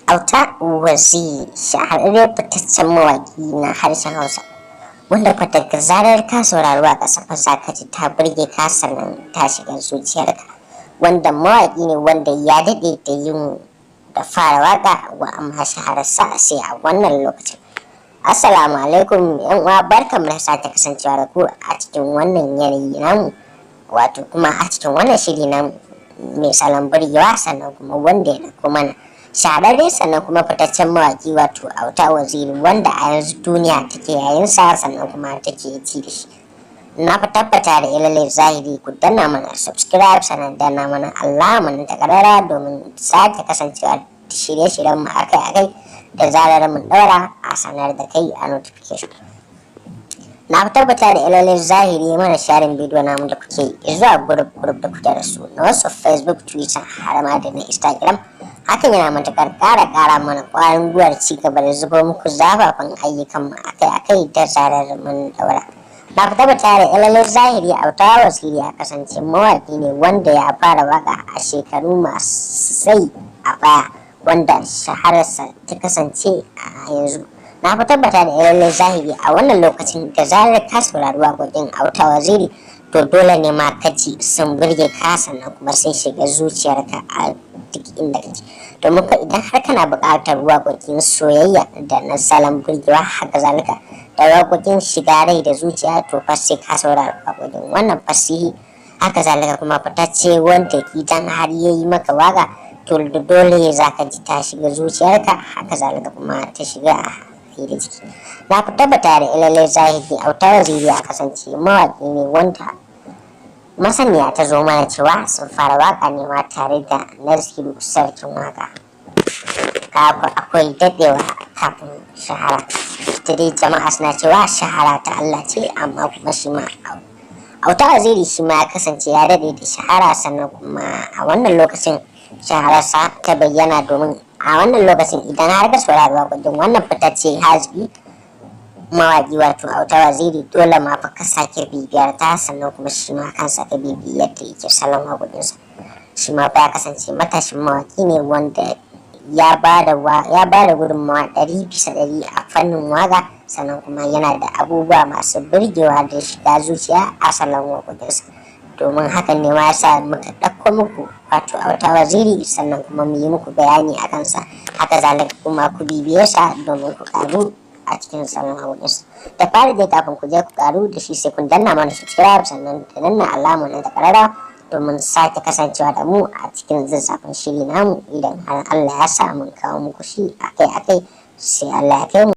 Auta Waziri shahararren fitaccen mawaƙi na harshen Hausa wanda fa daga zarar ka saurari waƙarsa fa za ka ji ta burge ka sannan ta shiga zuciyarka, wanda mawaƙi ne wanda ya daɗe da yin da fara waƙa wa amma shahararsa sai a wannan lokacin. Assalamu alaikum yan uwa, barkamu da sake kasancewa da ku a cikin wannan yanayi namu, wato kuma a cikin wannan shiri namu mai salon burgewa sannan kuma wanda ya dauko mana shahararre sannan kuma fitaccen mawaki wato Auta Waziri, wanda a yanzu duniya take yayin sa sannan kuma take ci da shi. Na fi tabbata da ilalai zahiri ku danna mana subscribe sannan danna mana alamar ta karara domin sake kasancewa da shirye-shiryen mu akai-akai da zarar mun daura a sanar da kai a notification. Na fi tabbata da ilalai zahiri mana sharing bidiyo namu da kuke zuwa group da kuke da su na wasu Facebook, Twitter har ma da na Instagram. Hakan yana matukar ƙara mana ƙwarin gwiwar ci gaba da zubo muku zafafan ayyukan mu akai-akai da zarar mun daura. Na fi tabbata da ilalai zahiri Auta Waziri ya kasance mawaƙi ne wanda ya fara waka a shekaru masu tsayi a baya, wanda shahararsa ta kasance a yanzu. Na fi tabbata da ilalai zahiri a wannan lokacin da zarar ka saurari waƙoƙin Auta Waziri to dole ne ma ka ji sun burge ka sannan kuma sun shiga zuciyarka a duk inda kake. Domin ka idan har kana buƙatar waƙoƙin soyayya da na salon burgewa, haka zalika da waƙoƙin shiga rai da zuciya, to fa sai ka saurari waƙoƙin wannan fasihi. Haka zalika kuma fitacce wanda idan har yayi maka waƙa to dole za ka ji ta shiga zuciyarka, haka zalika kuma ta shiga da jiki. Na fi tabbata da ilalai zahiri Auta Waziri ya kasance mawaƙi ne wanda masaniya ta zo mana cewa sun fara waka ne ma tare da Naziru sarkin waka. Akwai daɗewa kafin shahara, ita dai jama'a suna cewa shahara ta Allah ce, amma kuma shi ma Auta Waziri shi ma ya kasance ya daɗe da shahara sannan kuma a wannan lokacin shahararsa ta bayyana, domin a wannan lokacin idan har ka saurari waƙoƙin wannan fitacce haziki mawaƙi wato Auta Waziri, dole ma fa ka sake bibiyar ta sannan kuma shi ma kansa ka bibi yadda yake salon waƙoƙinsa. Shi ma fa ya kasance matashin mawaƙi ne wanda ya ba da gudunmawa 100% a fannin waƙa, sannan kuma yana da abubuwa masu burgewa da shiga zuciya a salon waƙoƙinsa. Domin hakan ne ma yasa muka ɗauko muku wato Auta Waziri sannan kuma mu yi muku bayani a kansa. Haka zalika kuma ku bibiye sa domin ku ƙaru a cikin salon waƙoƙinsa. Da fari dai kafin ku je ku ƙaru da shi sai kun danna mana subscribe sannan da danna alamar ta karara domin sake kasancewa da mu a cikin zazzafin shiri namu idan har Allah ya sa mun kawo muku shi akai-akai, sai Allah ya kai mu.